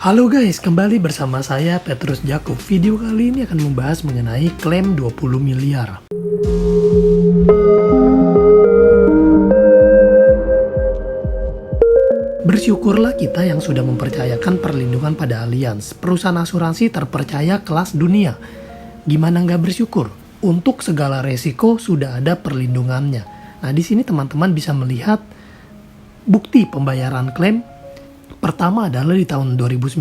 Halo guys, kembali bersama saya Petrus Jakub. Video kali ini akan membahas mengenai klaim 20 miliar. Bersyukurlah kita yang sudah mempercayakan perlindungan pada Allianz, perusahaan asuransi terpercaya kelas dunia. Gimana nggak bersyukur? Untuk segala resiko sudah ada perlindungannya. Nah, di sini teman-teman bisa melihat bukti pembayaran klaim. Pertama adalah di tahun 2019,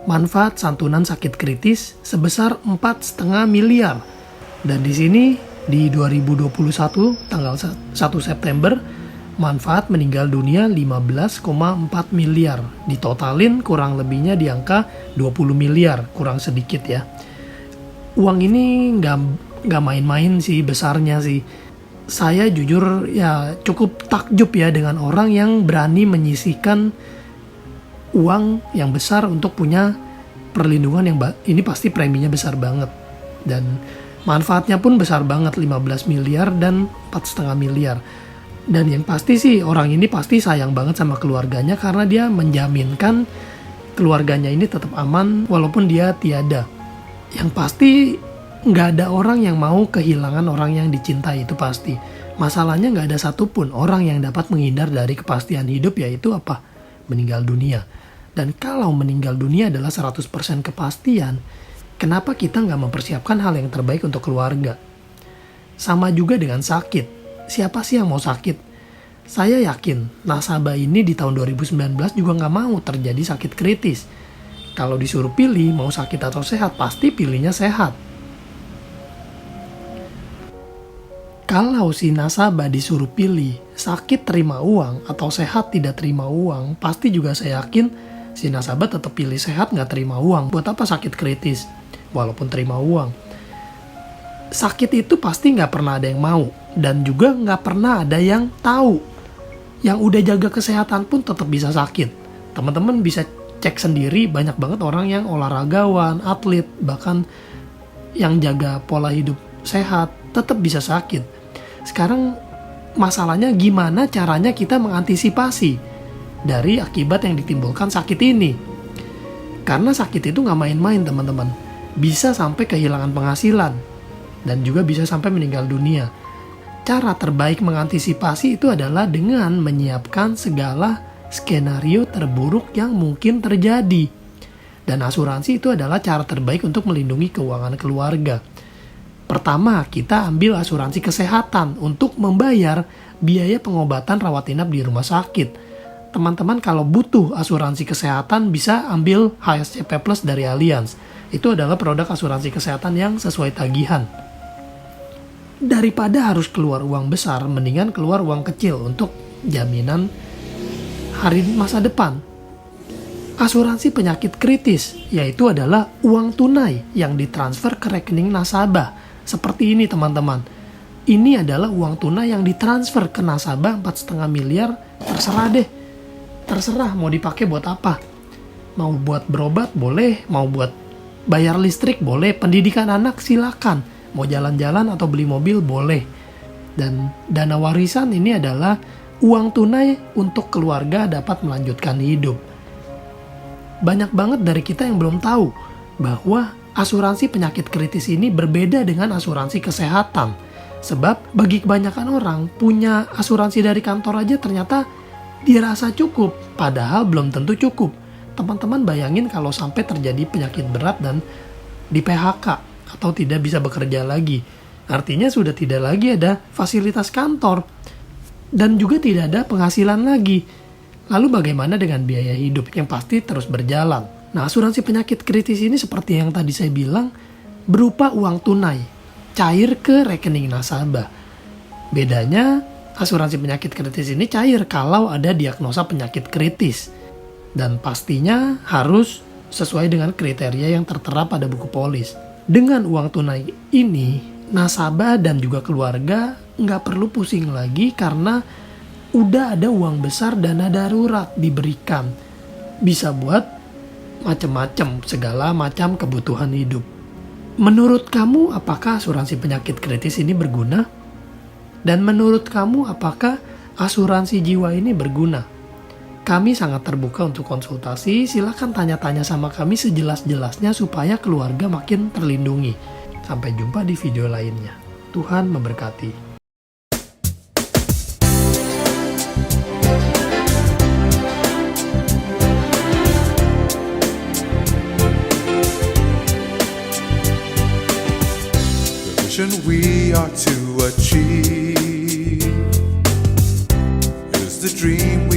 manfaat santunan sakit kritis sebesar 4,5 miliar. Dan di sini di 2021 tanggal 1 September, manfaat meninggal dunia 15,4 miliar. Ditotalin kurang lebihnya di angka 20 miliar, kurang sedikit ya. Uang ini nggak main-main sih besarnya sih. Saya jujur ya cukup takjub ya dengan orang yang berani menyisihkan uang yang besar untuk punya perlindungan yang ini pasti preminya besar banget. Dan manfaatnya pun besar banget, 15 miliar dan 4,5 miliar. Dan yang pasti sih orang ini pasti sayang banget sama keluarganya karena dia menjaminkan keluarganya ini tetap aman walaupun dia tiada. Yang pasti nggak ada orang yang mau kehilangan orang yang dicintai, itu pasti. Masalahnya nggak ada satupun orang yang dapat menghindar dari kepastian hidup, yaitu apa? Meninggal dunia. Dan kalau meninggal dunia adalah 100% kepastian, kenapa kita nggak mempersiapkan hal yang terbaik untuk keluarga? Sama juga dengan sakit. Siapa sih yang mau sakit? Saya yakin nasabah ini di tahun 2019 juga nggak mau terjadi sakit kritis. Kalau disuruh pilih mau sakit atau sehat, pasti pilihnya sehat. Kalau si nasabah disuruh pilih sakit terima uang atau sehat tidak terima uang, pasti juga saya yakin si nasabah tetap pilih sehat nggak terima uang. Buat apa sakit kritis walaupun terima uang? Sakit itu pasti nggak pernah ada yang mau, dan juga nggak pernah ada yang tahu. Yang udah jaga kesehatan pun tetap bisa sakit. Teman-teman bisa cek sendiri, banyak banget orang yang olahragawan, atlet, bahkan yang jaga pola hidup sehat tetap bisa sakit. Sekarang masalahnya gimana caranya kita mengantisipasi dari akibat yang ditimbulkan sakit ini. Karena sakit itu nggak main-main teman-teman. Bisa sampai kehilangan penghasilan dan juga bisa sampai meninggal dunia. Cara terbaik mengantisipasi itu adalah dengan menyiapkan segala skenario terburuk yang mungkin terjadi. Dan asuransi itu adalah cara terbaik untuk melindungi keuangan keluarga. Pertama, kita ambil asuransi kesehatan untuk membayar biaya pengobatan rawat inap di rumah sakit. Teman-teman kalau butuh asuransi kesehatan bisa ambil HSCP Plus dari Allianz. Itu adalah produk asuransi kesehatan yang sesuai tagihan. Daripada harus keluar uang besar, mendingan keluar uang kecil untuk jaminan hari masa depan. Asuransi penyakit kritis, yaitu adalah uang tunai yang ditransfer ke rekening nasabah. Seperti ini teman-teman. Ini adalah uang tunai yang ditransfer ke nasabah 4,5 miliar. Terserah deh. Terserah mau dipakai buat apa. Mau buat berobat boleh, mau buat bayar listrik boleh, pendidikan anak silakan. Mau jalan-jalan atau beli mobil boleh. Dan dana warisan ini adalah uang tunai untuk keluarga dapat melanjutkan hidup. Banyak banget dari kita yang belum tahu bahwa asuransi penyakit kritis ini berbeda dengan asuransi kesehatan. Sebab bagi kebanyakan orang punya asuransi dari kantor aja ternyata dirasa cukup, padahal belum tentu cukup. Teman-teman bayangin kalau sampai terjadi penyakit berat dan di PHK atau tidak bisa bekerja lagi. Artinya sudah tidak lagi ada fasilitas kantor. Dan juga tidak ada penghasilan lagi. Lalu bagaimana dengan biaya hidup yang pasti terus berjalan? Nah, asuransi penyakit kritis ini seperti yang tadi saya bilang, berupa uang tunai, cair ke rekening nasabah. Bedanya, asuransi penyakit kritis ini cair kalau ada diagnosa penyakit kritis. Dan pastinya harus sesuai dengan kriteria yang tertera pada buku polis. Dengan uang tunai ini, nasabah dan juga keluarga nggak perlu pusing lagi karena udah ada uang besar dana darurat diberikan. Bisa buat macam-macam, segala macam kebutuhan hidup. Menurut kamu apakah asuransi penyakit kritis ini berguna? Dan menurut kamu apakah asuransi jiwa ini berguna? Kami sangat terbuka untuk konsultasi, silahkan tanya-tanya sama kami sejelas-jelasnya supaya keluarga makin terlindungi. Sampai jumpa di video lainnya. Tuhan memberkati. We are to achieve is the dream